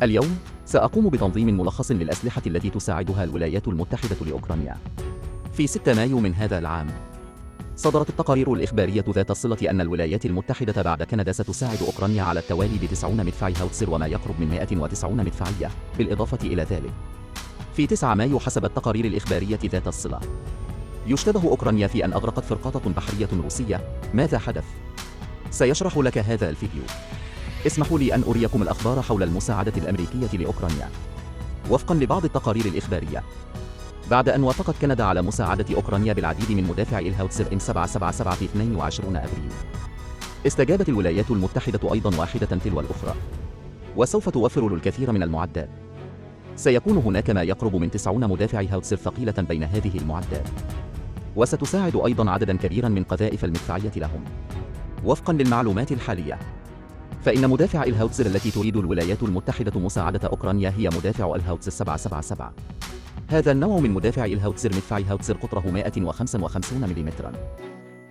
اليوم سأقوم بتنظيم ملخص للأسلحة التي تساعدها الولايات المتحدة لأوكرانيا. في 6 مايو من هذا العام، صدرت التقارير الإخبارية ذات الصلة أن الولايات المتحدة بعد كندا ستساعد أوكرانيا على التوالي ب90 مدفعي هاوتزر وما يقرب من 190 مدفعية، بالإضافة إلى ذلك، في 9 مايو حسب التقارير الإخبارية ذات الصلة، يشتبه أوكرانيا في أن أغرقت فرقاطة بحرية روسية. ماذا حدث؟ سيشرح لك هذا الفيديو. اسمحوا لي أن أريكم الأخبار حول المساعدة الأمريكية لأوكرانيا. وفقاً لبعض التقارير الإخبارية، بعد أن وافقت كندا على مساعدة أوكرانيا بالعديد من مدافعي الهاوتزر M777 في 22 أبريل، استجابت الولايات المتحدة أيضاً واحدة تلو الأخرى، وسوف توفر الكثير من المعدات. سيكون هناك ما يقرب من 90 مدافعي هاوتزر ثقيلة بين هذه المعدات، وستساعد أيضاً عدداً كبيراً من قذائف المدفعية لهم. وفقاً للمعلومات الحالية، فإن مدافع الهاوتزر التي تريد الولايات المتحدة مساعدة أوكرانيا هي مدافع الهاوتزر 777. هذا النوع من مدافع الهاوتزر مدفعي هاوتزر قطره 155 ملم،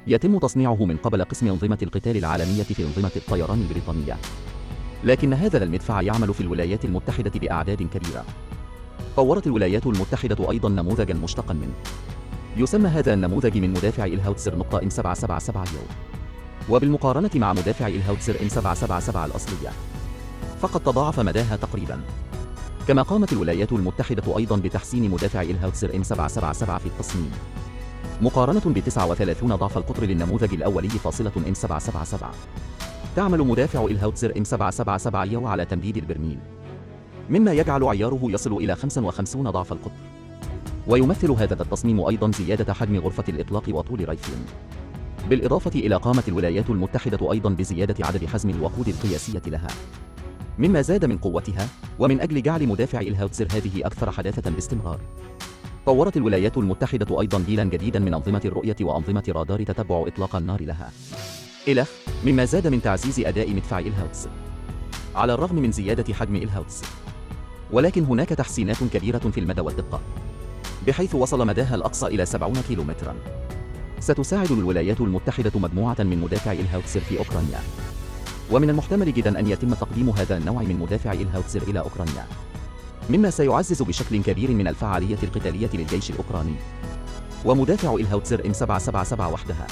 يتم تصنيعه من قبل قسم أنظمة القتال العالمية في أنظمة الطيران البريطانية، لكن هذا المدفع يعمل في الولايات المتحدة بأعداد كبيرة. طورت الولايات المتحدة أيضاً نموذجاً مشتقاً منه، يسمى هذا النموذج من مدافع الهاوتزر نقطة M777 يو، وبالمقارنة مع مدافع الهاوتزر M777 الأصلية، فقد تضاعف مداها تقريباً. كما قامت الولايات المتحدة أيضاً بتحسين مدافع الهاوتزر M777 في التصميم، مقارنة ب39 ضعف القطر للنموذج الأولي. M777 تعمل مدافع الهاوتزر M777 يو على تمديد البرميل، مما يجعل عياره يصل إلى 55 ضعف القطر. ويمثل هذا التصميم أيضاً زيادة حجم غرفة الإطلاق وطول ريفلين، بالإضافة إلى قامت الولايات المتحدة أيضاً بزيادة عدد حزم الوقود القياسية لها، مما زاد من قوتها. ومن أجل جعل مدافع الهاوتزر هذه أكثر حداثة باستمرار، طورت الولايات المتحدة أيضاً جيلاً جديداً من أنظمة الرؤية وأنظمة رادار تتبع إطلاق النار لها، مما زاد من تعزيز أداء مدفعي الهاوتزر. على الرغم من زيادة حجم الهاوتزر، ولكن هناك تحسينات كبيرة في المدى والدقة، بحيث وصل مداها الأقصى إلى 70 كيلومتراً. ستساعد الولايات المتحدة مجموعة من مدافعي الهاوتزر في أوكرانيا، ومن المحتمل جداً أن يتم تقديم هذا النوع من مدافعي الهاوتزر إلى أوكرانيا، مما سيعزز بشكل كبير من الفعالية القتالية للجيش الأوكراني. ومدافع الهاوتزر M777 وحدها،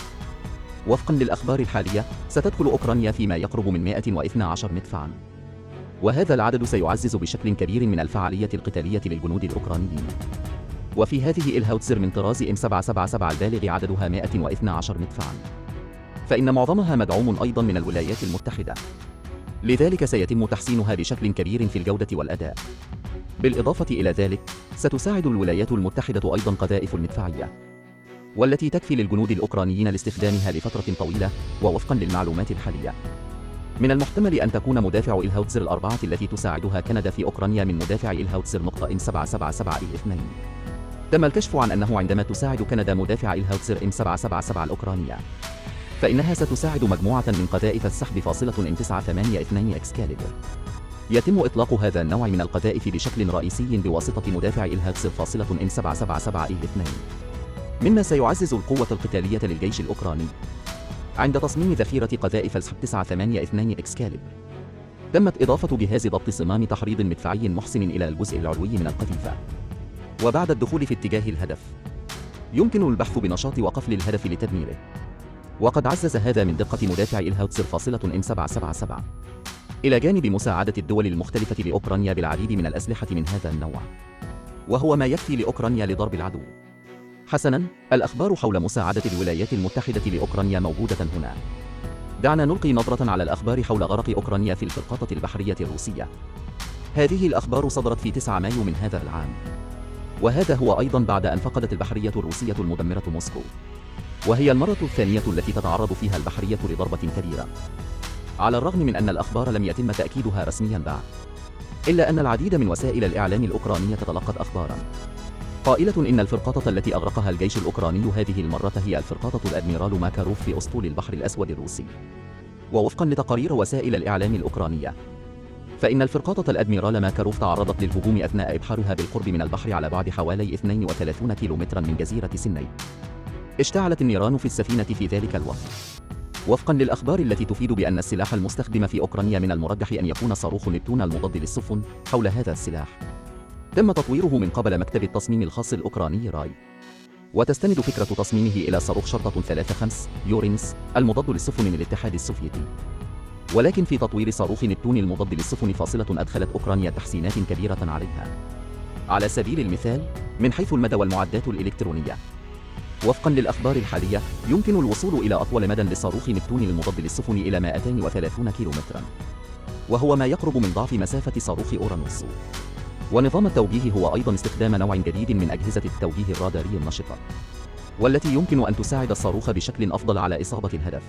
وفقاً للأخبار الحالية، ستدخل أوكرانيا فيما يقرب من 112 مدفعاً، وهذا العدد سيعزز بشكل كبير من الفعالية القتالية للجنود الأوكرانيين. وفي هذه الهاوتزر من طراز M777 البالغ عددها 112 مدفعاً، فإن معظمها مدعوم أيضاً من الولايات المتحدة، لذلك سيتم تحسينها بشكل كبير في الجودة والأداء. بالإضافة إلى ذلك، ستساعد الولايات المتحدة أيضاً قذائف المدفعية، والتي تكفي للجنود الأوكرانيين لاستخدامها لفترة طويلة. ووفقاً للمعلومات الحالية، من المحتمل أن تكون مدافع الهاوتزر الأربعة التي تساعدها كندا في أوكرانيا من مدافع الهاوتزر نقطة M777E2. تم الكشف عن أنه عندما تساعد كندا مدافع الهاوتزر M777 الأوكرانية، فإنها ستساعد مجموعة من قذائف السحب M982 إكسكاليبر. يتم إطلاق هذا النوع من القذائف بشكل رئيسي بواسطة مدافع الهاوتزر M777E2، مما سيعزز القوة القتالية للجيش الأوكراني. عند تصميم ذخيرة قذائف السحب 982 إكسكاليبر، تمت إضافة جهاز ضبط صمام تحريض مدفعي محسن إلى الجزء العلوي من القذيفة، وبعد الدخول في اتجاه الهدف، يمكن البحث بنشاط وقفل الهدف لتدميره. وقد عزز هذا من دقة مدافع الهاوتزر M777، إلى جانب مساعدة الدول المختلفة لأوكرانيا بالعديد من الأسلحة من هذا النوع، وهو ما يكفي لأوكرانيا لضرب العدو. حسناً، الأخبار حول مساعدة الولايات المتحدة لأوكرانيا موجودة هنا. دعنا نلقي نظرة على الأخبار حول غرق أوكرانيا في الفرقاطة البحرية الروسية. هذه الأخبار صدرت في 9 مايو من هذا العام، وهذا هو أيضاً بعد أن فقدت البحرية الروسية المدمرة موسكو، وهي المرة الثانية التي تتعرض فيها البحرية لضربة كبيرة. على الرغم من أن الأخبار لم يتم تأكيدها رسمياً بعد، إلا أن العديد من وسائل الإعلام الأوكرانية تلقت أخباراً قائلة إن الفرقاطة التي أغرقها الجيش الأوكراني هذه المرة هي الفرقاطة الأدميرال ماكاروف في أسطول البحر الأسود الروسي. ووفقاً لتقارير وسائل الإعلام الأوكرانية، فإن الفرقاطة الأدميرال ماكاروف تعرضت للهجوم أثناء إبحارها بالقرب من البحر على بعد حوالي 32 كيلومتراً من جزيرة سيناي. اشتعلت النيران في السفينة في ذلك الوقت، وفقا للأخبار التي تفيد بأن السلاح المستخدم في أوكرانيا من المرجح أن يكون صاروخ نبتون المضاد للسفن. حول هذا السلاح تم تطويره من قبل مكتب التصميم الخاص الأوكراني راي، وتستند فكرة تصميمه إلى صاروخ شرطة 35 يورينس المضاد للسفن من الاتحاد السوفيتي. ولكن في تطوير صاروخ نبتون المضاد للسفن فاصلة أدخلت أوكرانيا تحسينات كبيرة عليها. على سبيل المثال من حيث المدى والمعدات الإلكترونية. وفقا للأخبار الحالية يمكن الوصول إلى أطول مدى لصاروخ نبتون المضاد للسفن إلى 230 كيلومترا، وهو ما يقرب من ضعف مسافة صاروخ أورانوس. ونظام التوجيه هو أيضا استخدام نوع جديد من أجهزة التوجيه الراداري النشطة، والتي يمكن أن تساعد الصاروخ بشكل أفضل على إصابة الهدف.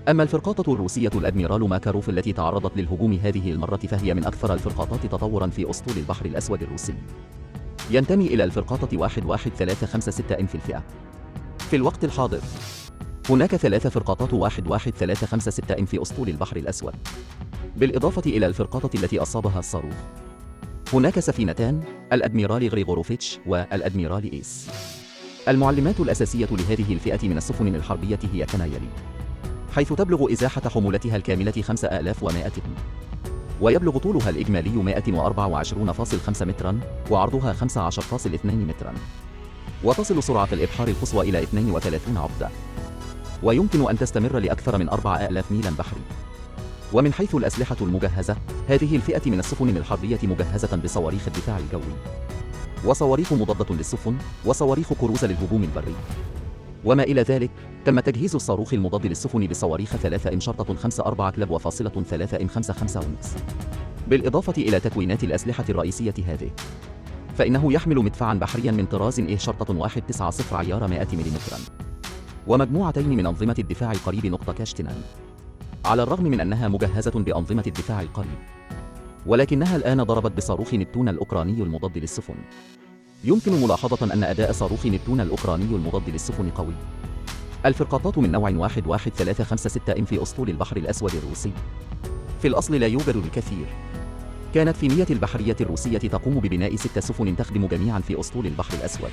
أما الفرقاطة الروسية الأدميرال ماكاروف التي تعرضت للهجوم هذه المرة فهي من أكثر الفرقاطات تطورا في أسطول البحر الأسود الروسي. ينتمي إلى الفرقاطة 11356 في الفئة. في الوقت الحاضر هناك 3 فرقاطات 11356 في أسطول البحر الأسود، بالإضافة إلى الفرقاطة التي أصابها الصاروخ. هناك سفينتان، الأدميرال غريغوروفيتش والأدميرال إيس. المعلمات الأساسية لهذه الفئة من السفن الحربية هي كما يلي، حيث تبلغ إزاحة حمولتها الكاملة 5100 طن، ويبلغ طولها الإجمالي 124.5 مترا وعرضها 15.2 مترا، وتصل سرعة الإبحار القصوى إلى 32 عقدة، ويمكن أن تستمر لأكثر من 4000 ميلا بحري. ومن حيث الأسلحة المجهزة، هذه الفئة من السفن الحربية مجهزة بصواريخ الدفاع الجوي، وصواريخ مضادة للسفن، وصواريخ كروز للهجوم البري. وما إلى ذلك، تم تجهيز الصاروخ المضاد للسفن بصواريخ 3M54 كلب وفاصلة 3M55 ونس. بالإضافة إلى تكوينات الأسلحة الرئيسية هذه، فإنه يحمل مدفعا بحريا من طراز إيه شرطة 190 عيار 100 ملم، ومجموعتين من أنظمة الدفاع القريب نقطة كاشتنان. على الرغم من أنها مجهزة بأنظمة الدفاع القريب، ولكنها الآن ضربت بصاروخ نبتون الأوكراني المضاد للسفن. يمكن ملاحظة أن أداء صاروخ نبتون الأوكراني المضاد للسفن قوي. الفرقاطات من نوع 11356 في أسطول البحر الأسود الروسي في الأصل لا يوجد الكثير. كانت فينية البحرية الروسية تقوم ببناء 6 سفن تخدم جميعا في أسطول البحر الأسود،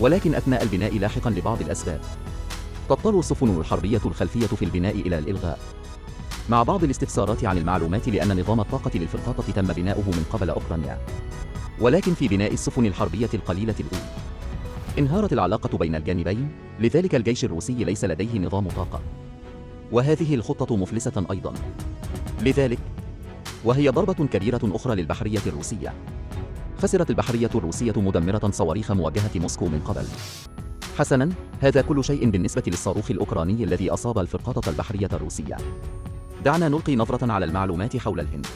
ولكن أثناء البناء لاحقا لبعض الأسباب تضطر السفن الحربية الخلفية في البناء إلى الإلغاء، مع بعض الاستفسارات عن المعلومات لأن نظام الطاقة للفرقاطة تم بناؤه من قبل أوكرانيا. ولكن في بناء السفن الحربية القليلة الأولى انهارت العلاقة بين الجانبين، لذلك الجيش الروسي ليس لديه نظام طاقة، وهذه الخطة مفلسة أيضا. لذلك وهي ضربة كبيرة أخرى للبحرية الروسية. خسرت البحرية الروسية مدمرة صواريخ موجهة موسكو من قبل. حسنا، هذا كل شيء بالنسبة للصاروخ الأوكراني الذي أصاب الفرقاطة البحرية الروسية. دعنا نلقي نظرة على المعلومات حول الهند.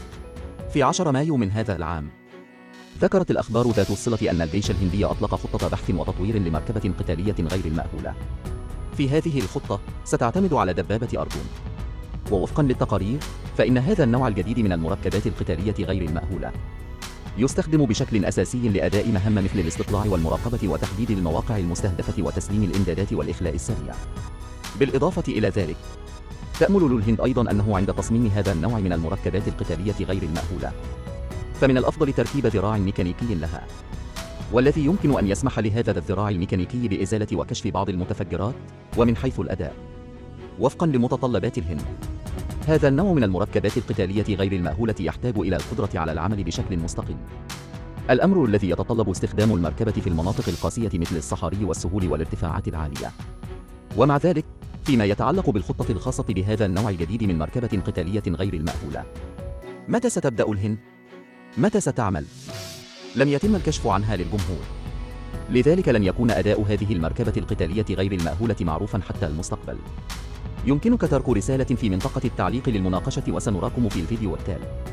في 10 مايو من هذا العام ذكرت الأخبار ذات الصلة أن الجيش الهندي أطلق خطة بحث وتطوير لمركبة قتالية غير المأهولة. في هذه الخطة ستعتمد على دبابة أردون، ووفقا للتقارير فإن هذا النوع الجديد من المركبات القتالية غير المأهولة يستخدم بشكل أساسي لأداء مهام مثل الاستطلاع والمراقبة وتحديد المواقع المستهدفة وتسليم الإمدادات والإخلاء السريع. بالإضافة إلى ذلك، تأمل الهند أيضا أنه عند تصميم هذا النوع من المركبات القتالية غير المأهولة، فمن الأفضل تركيب ذراع ميكانيكي لها، والذي يمكن أن يسمح لهذا الذراع الميكانيكي بإزالة وكشف بعض المتفجرات. ومن حيث الأداء، وفقا لمتطلبات الهند، هذا النوع من المركبات القتالية غير المأهولة يحتاج إلى القدرة على العمل بشكل مستقل، الأمر الذي يتطلب استخدام المركبة في المناطق القاسية مثل الصحاري والسهول والارتفاعات العالية. ومع ذلك، فيما يتعلق بالخطة الخاصة بهذا النوع الجديد من مركبة قتالية غير المأهولة، متى ستبدأ الهند؟ متى ستعمل؟ لم يتم الكشف عنها للجمهور، لذلك لن يكون أداء هذه المركبة القتالية غير المأهولة معروفا حتى المستقبل. يمكنك ترك رسالة في منطقة التعليق للمناقشة وسنراكم في الفيديو التالي.